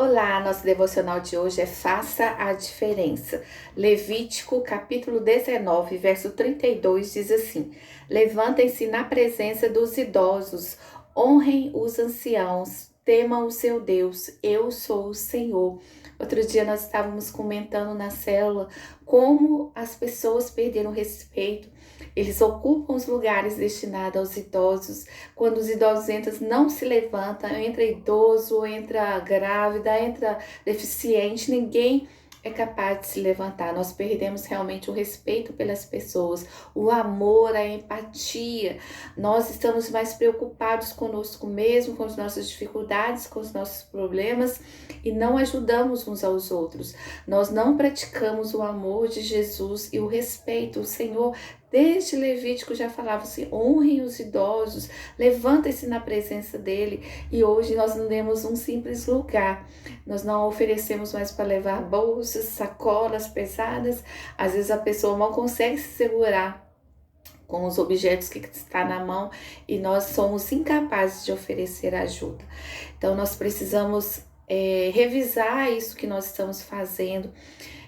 Olá, nosso devocional de hoje é Faça a Diferença. Levítico, capítulo 19, verso 32 diz assim: Levantem-se na presença dos idosos, honrem os anciãos, temam o seu Deus, eu sou o Senhor. Outro dia nós estávamos comentando na célula como as pessoas perderam respeito. Eles ocupam os lugares destinados aos idosos. Quando os idosos entram, não se levantam. Entra idoso, entra grávida, entra deficiente, ninguém é capaz de se levantar. Nós perdemos realmente o respeito pelas pessoas, o amor, a empatia. Nós estamos mais preocupados conosco mesmo, com as nossas dificuldades, com os nossos problemas e não ajudamos uns aos outros. Nós não praticamos o amor de Jesus e o respeito. O Senhor, desde Levítico, já falava assim: honrem os idosos, levantem-se na presença dele. E hoje nós não demos um simples lugar. Nós não oferecemos mais para levar bolsas, sacolas pesadas. Às vezes a pessoa mal consegue se segurar com os objetos que está na mão e nós somos incapazes de oferecer ajuda. Então nós precisamos revisar isso que nós estamos fazendo.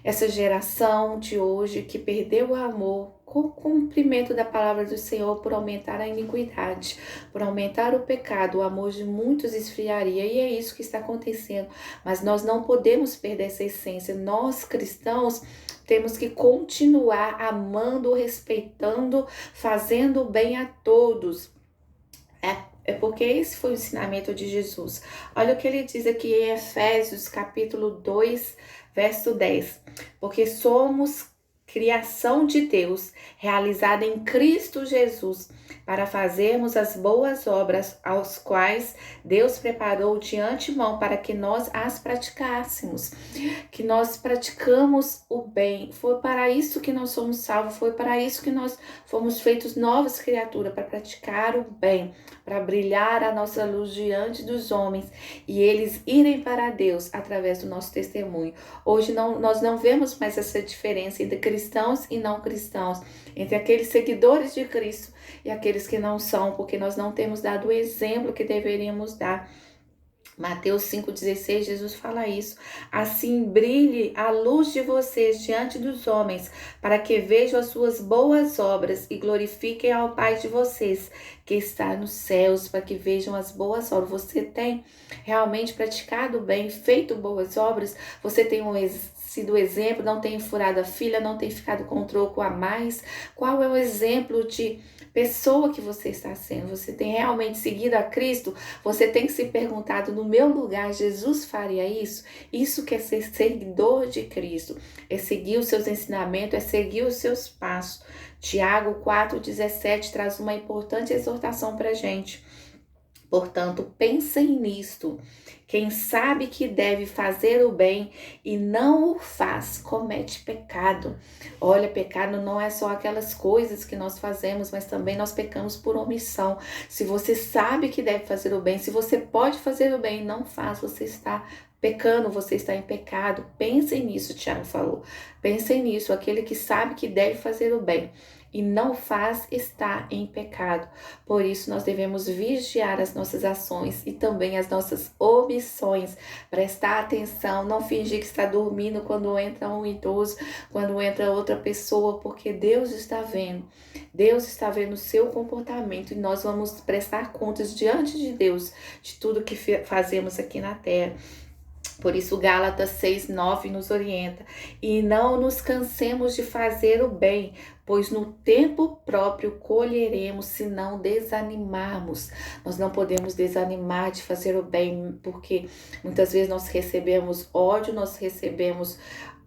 Essa geração de hoje que perdeu o amor com o cumprimento da palavra do Senhor, por aumentar a iniquidade, por aumentar o pecado, o amor de muitos esfriaria, e é isso que está acontecendo. Mas nós não podemos perder essa essência. Nós cristãos temos que continuar amando, respeitando, fazendo bem a todos. É porque esse foi o ensinamento de Jesus. Olha o que ele diz aqui em Efésios capítulo 2, verso 10. Porque somos criação de Deus, realizada em Cristo Jesus, para fazermos as boas obras, aos quais Deus preparou de antemão para que nós as praticássemos. Que nós praticamos o bem. Foi para isso que nós somos salvos, foi para isso que nós fomos feitos novas criaturas, para praticar o bem, para brilhar a nossa luz diante dos homens e eles irem para Deus através do nosso testemunho. Hoje nós não vemos mais essa diferença entre cristãos e não cristãos, entre aqueles seguidores de Cristo e aqueles que não são, porque nós não temos dado o exemplo que deveríamos dar. Mateus 5,16, Jesus fala isso. Assim brilhe a luz de vocês diante dos homens, para que vejam as suas boas obras e glorifiquem ao Pai de vocês, que está nos céus, para que vejam as boas obras. Você tem realmente praticado bem, feito boas obras? Você tem sido exemplo, não tem furado a fila, não tem ficado com troco a mais? Qual é o exemplo de pessoa que você está sendo? Você tem realmente seguido a Cristo? Você tem se perguntado: no meu lugar, Jesus faria isso? Isso que é ser seguidor de Cristo, é seguir os seus ensinamentos, é seguir os seus passos. Tiago 4,17 traz uma importante exortação para a gente. Portanto, pensem nisto. Quem sabe que deve fazer o bem e não o faz, comete pecado. Olha, pecado não é só aquelas coisas que nós fazemos, mas também nós pecamos por omissão. Se você sabe que deve fazer o bem, se você pode fazer o bem e não faz, você está pecando, você está em pecado. Pensem nisso, Tiago falou. Pensem nisso, aquele que sabe que deve fazer o bem e não faz, está em pecado. Por isso nós devemos vigiar as nossas ações e também as nossas omissões, prestar atenção, não fingir que está dormindo quando entra um idoso, quando entra outra pessoa, porque Deus está vendo o seu comportamento e nós vamos prestar contas diante de Deus de tudo que fazemos aqui na terra. Por isso Gálatas 6:9 nos orienta: e não nos cansemos de fazer o bem, pois no tempo próprio colheremos, se não desanimarmos. Nós não podemos desanimar de fazer o bem, porque muitas vezes nós recebemos ódio, nós recebemos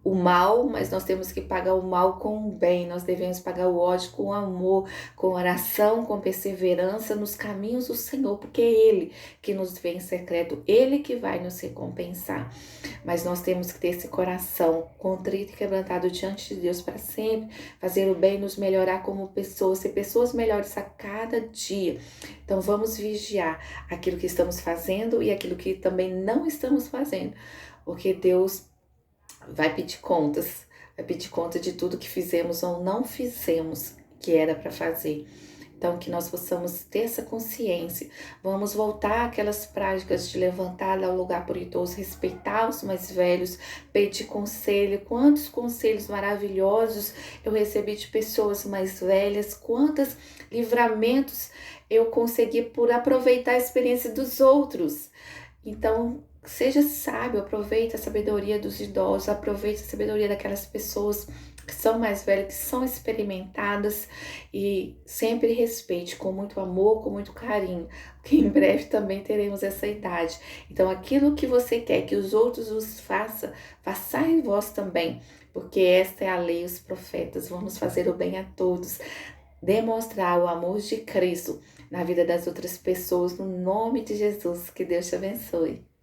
o mal, mas nós temos que pagar o mal com o bem. Nós devemos pagar o ódio com amor, com oração, com perseverança nos caminhos do Senhor, porque é Ele que nos vê em secreto, Ele que vai nos recompensar. Mas nós temos que ter esse coração contrito e quebrantado diante de Deus para sempre, fazer o bem, nos melhorar como pessoas, ser pessoas melhores a cada dia. Então vamos vigiar aquilo que estamos fazendo e aquilo que também não estamos fazendo, porque Deus vai pedir conta de tudo que fizemos ou não fizemos que era para fazer. Então, que nós possamos ter essa consciência. Vamos voltar àquelas práticas de levantar ao lugar por idoso, respeitar os mais velhos, pedir conselho. Quantos conselhos maravilhosos eu recebi de pessoas mais velhas, quantos livramentos eu consegui por aproveitar a experiência dos outros. Então, seja sábio, aproveite a sabedoria dos idosos, aproveite a sabedoria daquelas pessoas que são mais velhas, que são experimentadas, e sempre respeite com muito amor, com muito carinho, porque em breve também teremos essa idade. Então, aquilo que você quer que os outros os façam, faça em vós também, porque esta é a lei e os profetas. Vamos fazer o bem a todos, demonstrar o amor de Cristo na vida das outras pessoas, no nome de Jesus. Que Deus te abençoe.